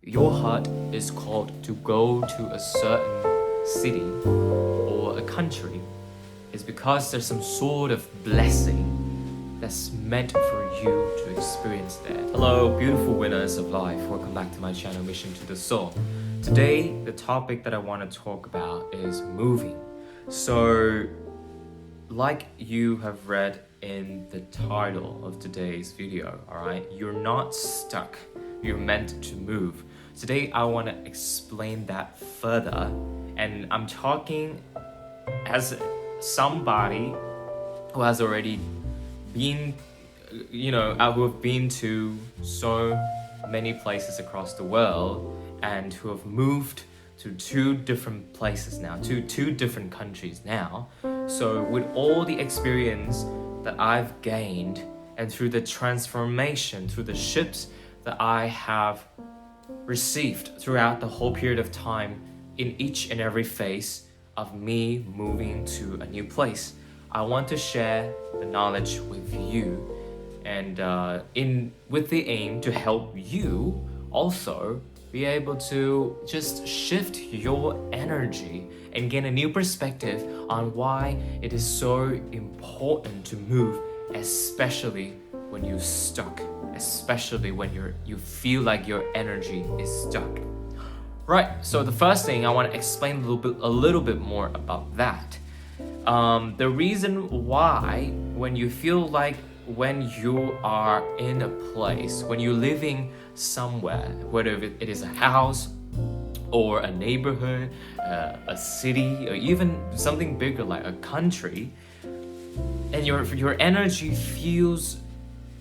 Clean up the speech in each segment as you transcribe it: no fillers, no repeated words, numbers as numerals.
your heart is called to go to a certain city or a country is because there's some sort of blessing that's meant for you to experience that. Hello, beautiful winners of life. Welcome back to my channel, Mission to the Soul. Today, the topic that I want to talk about is moving. So, like you have read in the title of today's video, alright? You're not stuck. You're meant to move. Today, I want to explain that further. And I'm talking as somebody who has already been, who have been to so many places across the world and who have moved to two different places now, to two different countries now. So with all the experience that I've gained and through the transformation, through the shifts that I have received throughout the whole period of time in each and every phase of me moving to a new place, I want to share the knowledge with you and with the aim to help you also be able to just shift your energy and gain a new perspective on why it is so important to move, especially when you're stuck, especially when you feel like your energy is stuck. Right, so the first thing I want to explain a little bit more about that. The reason why when you feel like when you are in a place, when you're living somewhere, whether it is a house or a neighborhood, a city, or even something bigger like a country, and your energy feels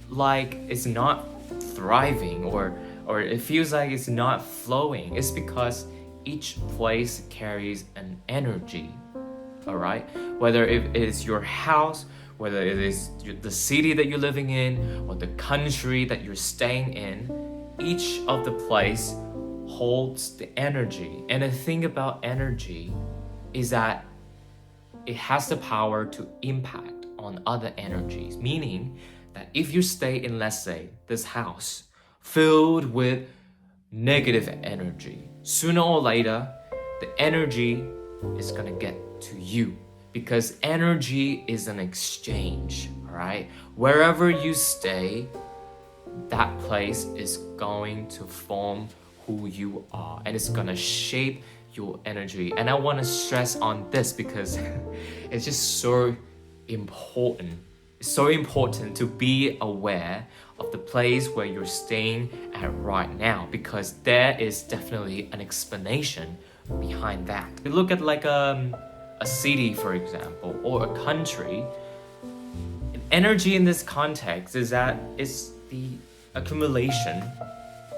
like it's not thriving or it feels like it's not flowing, it's because each place carries an energy. All right, whether it is your house, whether it is the city that you're living in or the country that you're staying in, each of the place holds the energy. And the thing about energy is that it has the power to impact on other energies, meaning that if you stay in, let's say, this house filled with negative energy, sooner or later the energy is gonna get to you, because energy is an exchange. All right, wherever you stay, that place is going to form who you are and it's gonna shape your energy. And I want to stress on this because it's just so important. It's so important to be aware of the place where you're staying at right now, because there is definitely an explanation behind that. We look at like a city, for example, or a country. Energy in this context is that it's the accumulation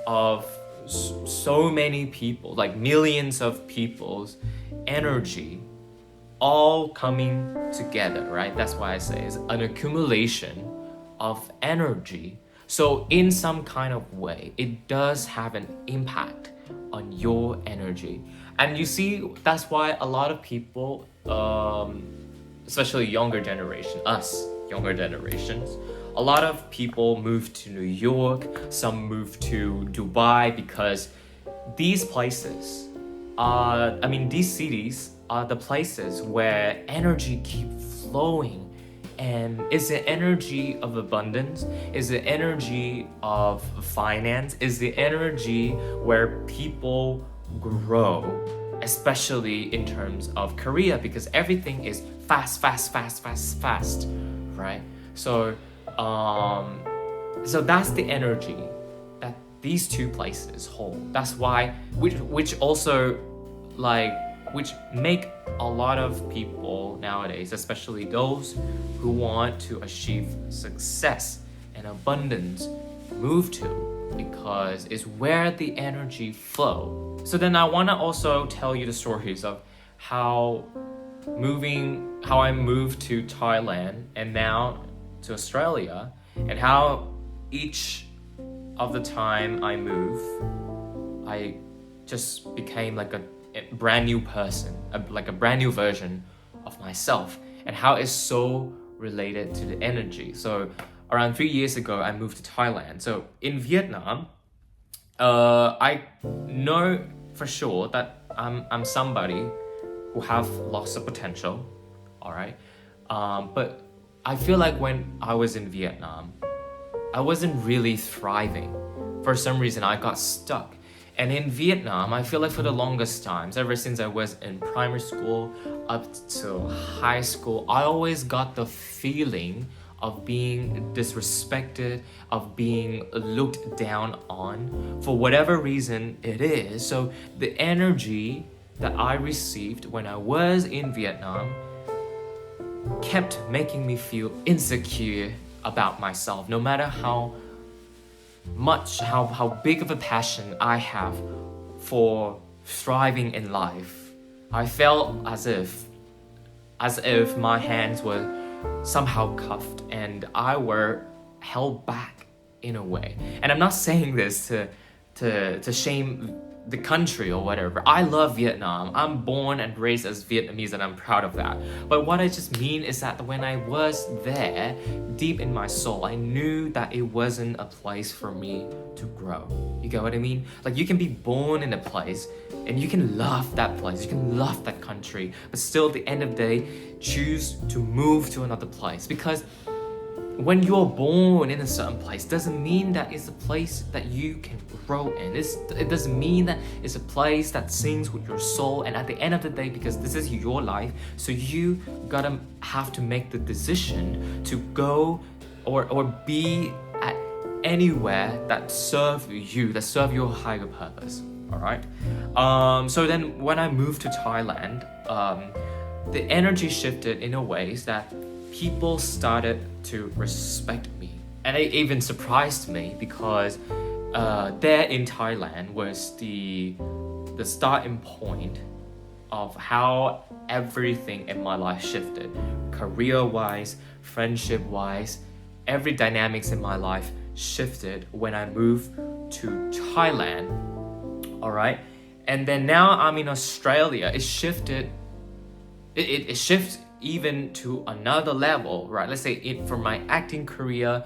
of so many people, like millions of people's energy all coming together, right? That's why I say it's an accumulation of energy. So in some kind of way, it does have an impact on your energy. And you see, that's why a lot of people, especially younger generations, a lot of people move to New York, some move to Dubai, because these places these cities are the places where energy keeps flowing. And it's the energy of abundance, it's the energy of finance, it's the energy where people grow, especially in terms of career, because everything is fast, right? So that's the energy that these two places hold. That's why, which make a lot of people nowadays, especially those who want to achieve success and abundance, move to, because it's where the energy flow. So then I want to also tell you the stories of how I moved to Thailand and now to Australia, and how each of the time I move, I just became like a brand new person, like a brand new version of myself, and how it's so related to the energy. So around 3 years ago, I moved to Thailand. So in Vietnam, I know for sure that I'm somebody who have lots of potential, all right. But I feel like when I was in Vietnam, I wasn't really thriving. For some reason, I got stuck. And in Vietnam, I feel like for the longest times, ever since I was in primary school up to high school, I always got the feeling of being disrespected, of being looked down on for whatever reason it is. So the energy that I received when I was in Vietnam kept making me feel insecure about myself, no matter how big of a passion I have for thriving in life. I felt as if my hands were somehow cuffed and I were held back in a way. And I'm not saying this to shame the country or whatever. I love Vietnam. I'm born and raised as Vietnamese and I'm proud of that. But what I just mean is that when I was there, deep in my soul, I knew that it wasn't a place for me to grow. You get what I mean? Like you can be born in a place and you can love that place, you can love that country, but still at the end of the day, choose to move to another place. Because when you're born in a certain place doesn't mean that it's a place that you can grow in. It doesn't mean that it's a place that sings with your soul. And at the end of the day, because this is your life, so you gotta have to make the decision to go or be at anywhere that serve you, that serve your higher purpose. All right. So then when I moved to Thailand, the energy shifted in a ways that people started to respect me. And it even surprised me because there in Thailand was the starting point of how everything in my life shifted. Career-wise, friendship-wise, every dynamics in my life shifted when I moved to Thailand. All right. And then now I'm in Australia. It shifted. It shifts even to another level, right? Let's say from my acting career,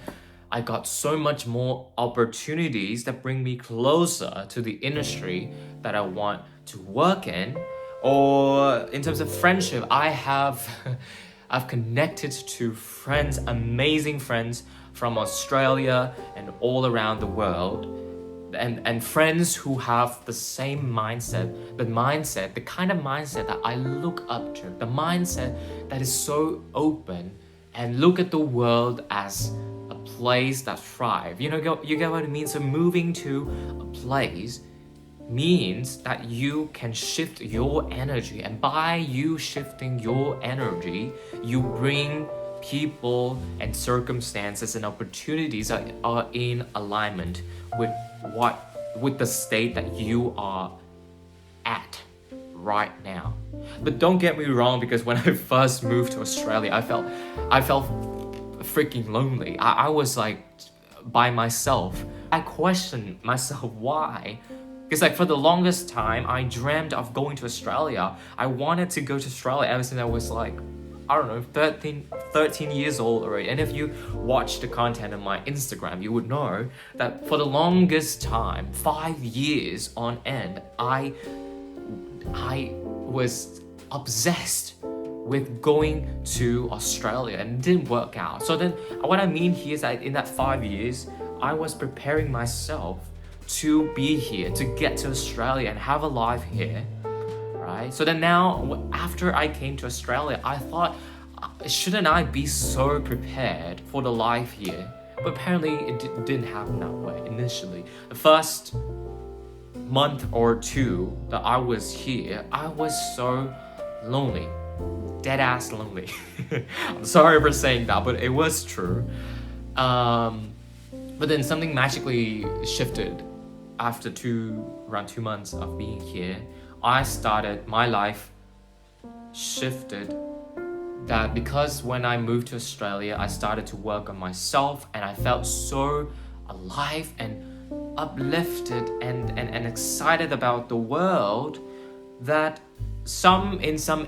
I got so much more opportunities that bring me closer to the industry that I want to work in. Or in terms of friendship, I've connected to friends, amazing friends from Australia and all around the world. And friends who have the same mindset, the kind of mindset that I look up to, the mindset that is so open and look at the world as a place that thrives. You get what I mean? So moving to a place means that you can shift your energy, and by you shifting your energy, you bring people and circumstances and opportunities that are in alignment with the state that you are at right now. But don't get me wrong, because when I first moved to Australia, I felt freaking lonely. I was like by myself. I questioned myself why. Because like for the longest time, I dreamed of going to Australia. I wanted to go to Australia ever since I was like, I don't know, 13 years old already. And if you watch the content on my Instagram, you would know that for the longest time, 5 years on end, I was obsessed with going to Australia and it didn't work out. So then what I mean here is that in that 5 years, I was preparing myself to be here, to get to Australia and have a life here. Right? So then now, after I came to Australia, I thought, shouldn't I be so prepared for the life here? But apparently it didn't happen that way initially. The first month or two that I was here, I was so lonely. Dead ass lonely. I'm sorry for saying that, but it was true. But then something magically shifted after around 2 months of being here. My life shifted, that because when I moved to Australia, I started to work on myself and I felt so alive and uplifted and excited about the world that in some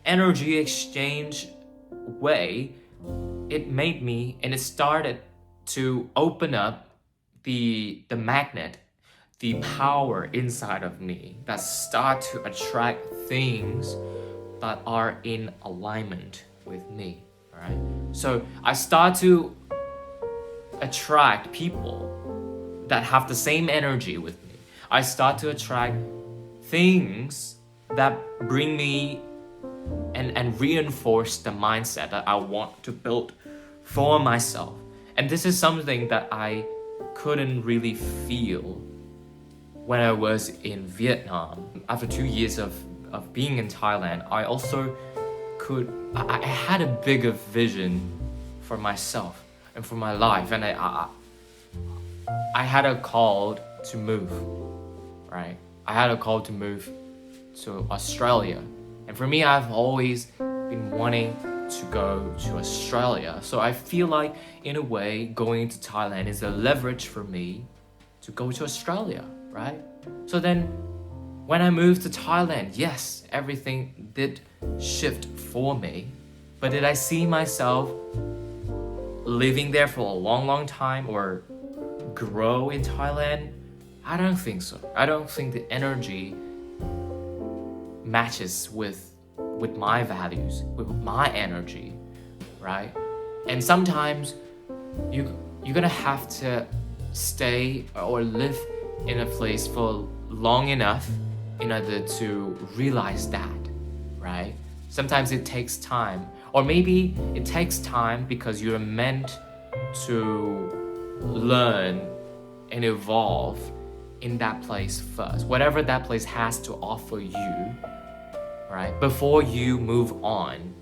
energy exchange way, it started to open up the magnet the power inside of me that start to attract things that are in alignment with me, right? So I start to attract people that have the same energy with me. I start to attract things that bring me and reinforce the mindset that I want to build for myself. And this is something that I couldn't really feel when I was in Vietnam. After 2 years of being in Thailand, I also I had a bigger vision for myself and for my life, and I had a call to move, right? I had a call to move to Australia. And for me, I've always been wanting to go to Australia. So I feel like, in a way, going to Thailand is a leverage for me to go to Australia, right? So then, when I moved to Thailand, yes, everything did shift for me. But did I see myself living there for a long, long time or grow in Thailand? I don't think so. I don't think the energy matches with my values, with my energy, right? And sometimes you're gonna have to stay or live in a place for long enough in order to realize that, right? Sometimes it takes time, or maybe it takes time because you're meant to learn and evolve in that place first, whatever that place has to offer you, right? Before you move on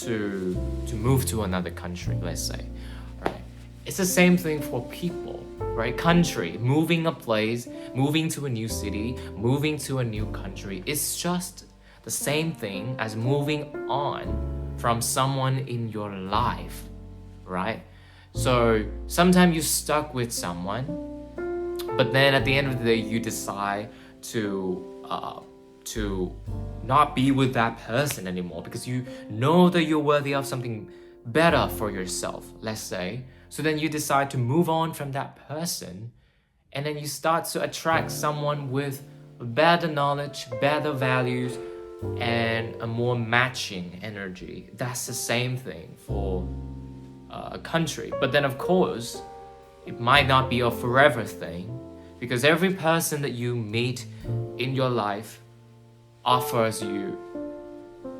to move to another country, let's say, right? It's the same thing for people, right? Country, moving a place, moving to a new city, moving to a new country. It's just the same thing as moving on from someone in your life, right? So sometimes you're stuck with someone, but then at the end of the day, you decide to not be with that person anymore because you know that you're worthy of something better for yourself, let's say. So then you decide to move on from that person, and then you start to attract someone with better knowledge, better values, and a more matching energy. That's the same thing for a country. But then, of course, it might not be a forever thing, because every person that you meet in your life offers you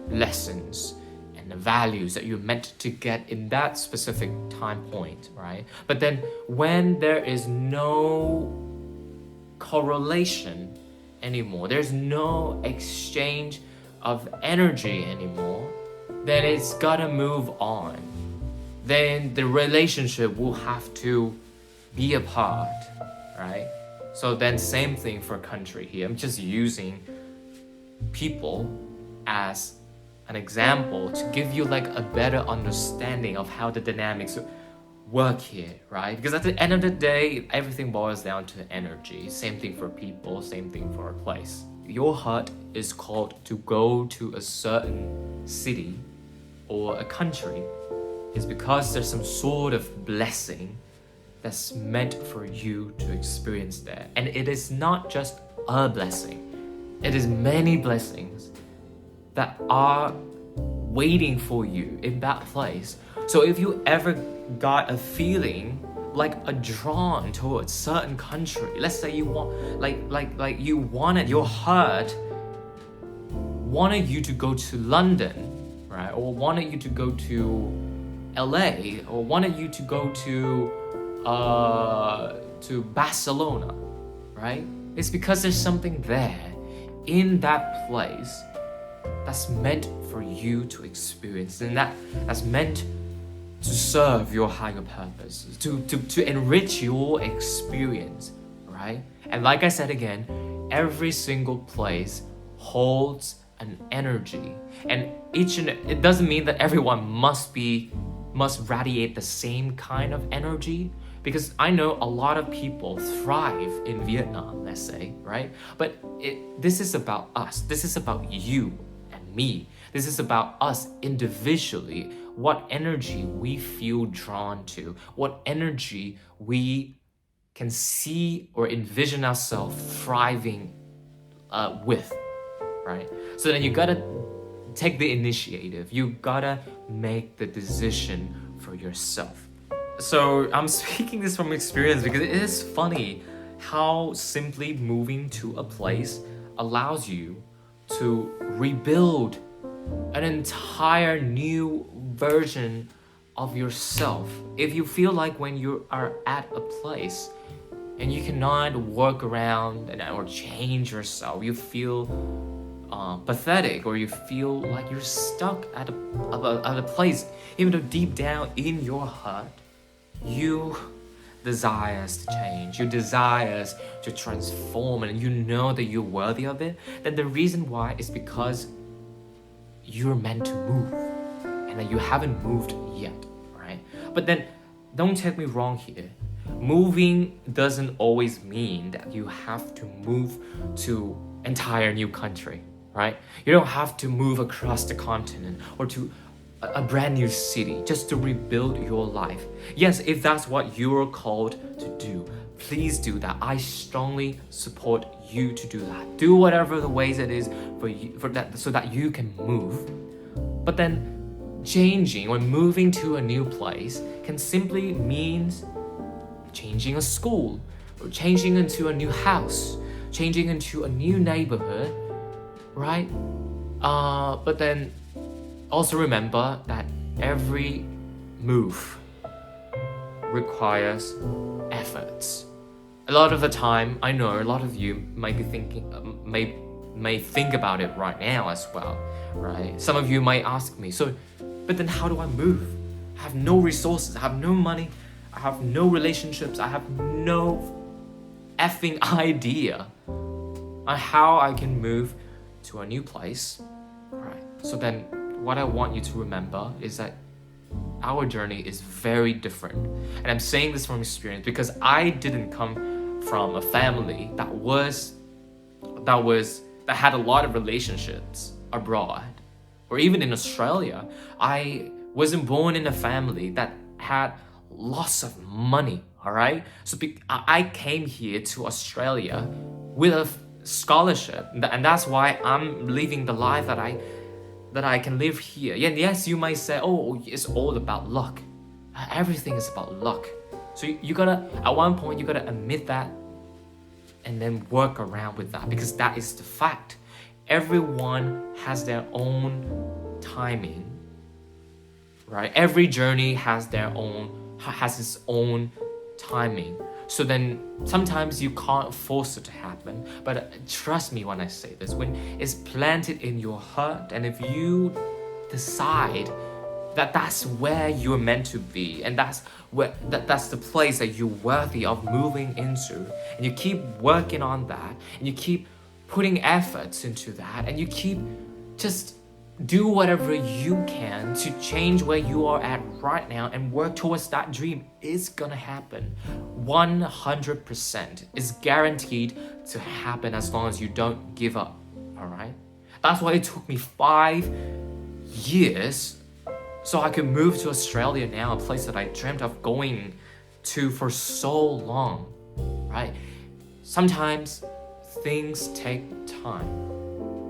lessons and the values that you're meant to get in that specific time point, right? But then when there is no correlation anymore, there's no exchange of energy anymore, then it's gotta move on. Then the relationship will have to be apart, right? So then same thing for country here. I'm just using people as an example to give you like a better understanding of how the dynamics work here, right? Because at the end of the day, everything boils down to energy. Same thing for people, same thing for a place. Your heart is called to go to a certain city or a country is because there's some sort of blessing that's meant for you to experience there. And it is not just a blessing. It is many blessings that are waiting for you in that place. So if you ever got a feeling like a drawn towards certain country, let's say you want like you wanted, your heart wanted you to go to London, right? Or wanted you to go to LA, or wanted you to go to Barcelona, right? It's because there's something there in that place that's meant for you to experience, and that's meant to serve your higher purpose, to enrich your experience, right? And like I said again, every single place holds an energy, and it doesn't mean that everyone must radiate the same kind of energy, because I know a lot of people thrive in Vietnam, let's say, right? But this is about us. This is about you and me. This is about us individually, what energy we feel drawn to, what energy we can see or envision ourselves thriving with, right? So then you gotta take the initiative. You gotta make the decision for yourself. So I'm speaking this from experience because it is funny how simply moving to a place allows you to rebuild an entire new version of yourself. If you feel like when you are at a place and you cannot work around or change yourself, you feel pathetic, or you feel like you're stuck at a place, even though deep down in your heart you desires to change, you desires to transform, and you know that you're worthy of it, then the reason why is because you're meant to move and that you haven't moved yet, right? But then don't take me wrong here. Moving doesn't always mean that you have to move to entire new country, right? You don't have to move across the continent or to a brand new city just to rebuild your life. Yes, if that's what you're called to do, please do that. I strongly support you to do that. Do whatever the ways it is for that, so that you can move. But then changing or moving to a new place can simply mean changing a school, or changing into a new house, changing into a new neighborhood, right? But then also remember that every move requires efforts. A lot of the time, I know a lot of you might be thinking, may think about it right now as well, right? Some of you might ask me, but then how do I move? I have no resources, I have no money, I have no relationships, I have no effing idea on how I can move to a new place, right? So then what I want you to remember is that our journey is very different. And I'm saying this from experience because I didn't come from a family that had a lot of relationships abroad or even in Australia. I wasn't born in a family that had lots of money, all right? So I came here to Australia with a scholarship, and that's why I'm living the life that I can live here. Yeah, yes, you might say, oh, it's all about luck. Everything is about luck. So you gotta, at one point, you gotta admit that and then work around with that, because that is the fact. Everyone has their own timing, right? Every journey has its own timing. So then sometimes you can't force it to happen, but trust me when I say this, when it's planted in your heart, and if you decide that that's where you're meant to be, and that's the place that you're worthy of moving into, and you keep working on that, and you keep putting efforts into that, and you keep just do whatever you can to change where you are at right now and work towards that dream, it's gonna happen. 100% is guaranteed to happen as long as you don't give up, all right? That's why it took me 5 years so I could move to Australia now, a place that I dreamt of going to for so long, right? Sometimes things take time.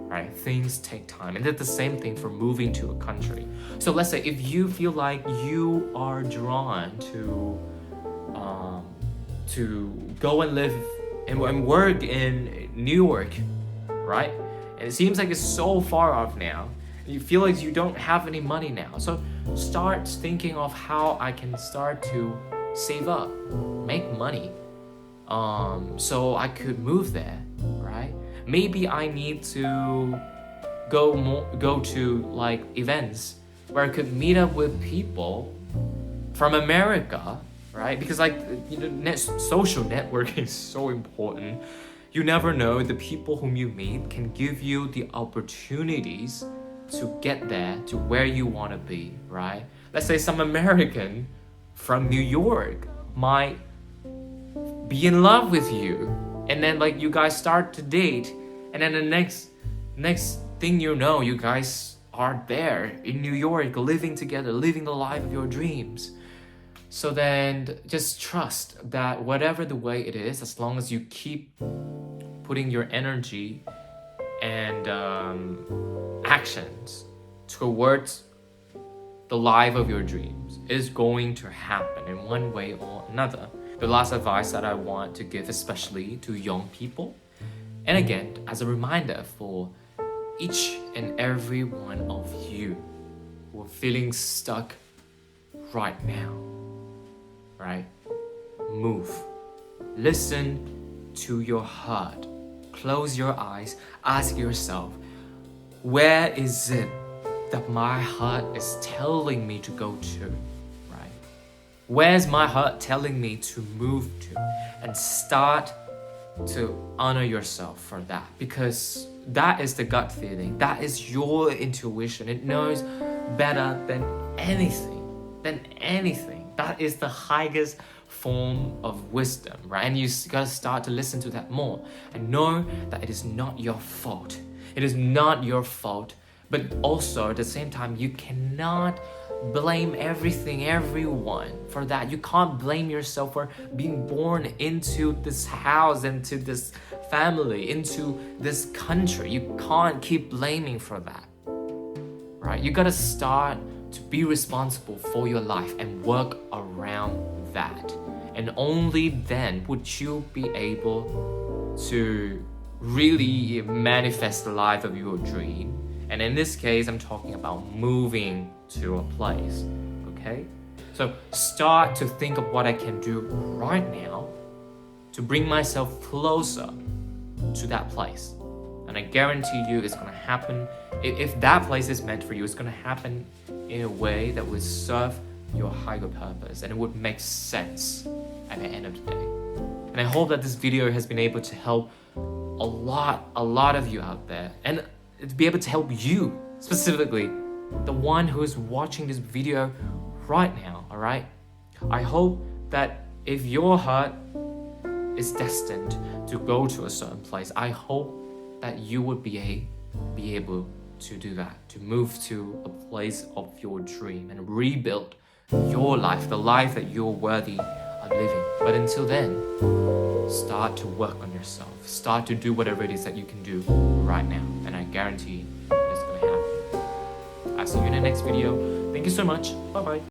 Right? Things take time, and it's the same thing for moving to a country. So let's say if you feel like you are drawn to go and live and work in New York, right? And it seems like it's so far off now. You feel like you don't have any money now. So start thinking of how I can start to save up, make money, so I could move there, right? Maybe I need to go to like events where I could meet up with people from America, right? Because like social networking is so important. You never know, the people whom you meet can give you the opportunities to get there to where you want to be, right? Let's say some American from New York might be in love with you, and then like you guys start to date, and then the next thing you know, you guys are there in New York living together, living the life of your dreams. So then just trust that whatever the way it is, as long as you keep putting your energy and actions towards the life of your dreams, is going to happen in one way or another. The last advice that I want to give, especially to young people, and again, as a reminder for each and every one of you who are feeling stuck right now, right? Move. Listen to your heart. Close your eyes. Ask yourself, where is it that my heart is telling me to go to, right? Where's my heart telling me to move to? And start to honor yourself for that, because that is the gut feeling. That is your intuition. It knows better than anything. That is the highest form of wisdom, right? And you gotta start to listen to that more and know that it is not your fault. It is not your fault, but also at the same time, you cannot blame everyone for that. You can't blame yourself for being born into this house, into this family, into this country. You can't keep blaming for that, right? You gotta start to be responsible for your life and work around that. And only then would you be able to really manifest the life of your dream. And in this case, I'm talking about moving to a place, okay? So start to think of what I can do right now to bring myself closer to that place. And I guarantee you it's gonna happen. If that place is meant for you, it's gonna happen in a way that will serve your higher purpose, and it would make sense at the end of the day. And I hope that this video has been able to help a lot of you out there, and to be able to help you specifically, the one who is watching this video right now, all right? I hope that if your heart is destined to go to a certain place, I hope that you would be able to do that, to move to a place of your dream and rebuild your life, the life that you're worthy of living. But until then, start to work on yourself. Start to do whatever it is that you can do right now. And I guarantee it's gonna happen. I'll see you in the next video. Thank you so much. Bye-bye.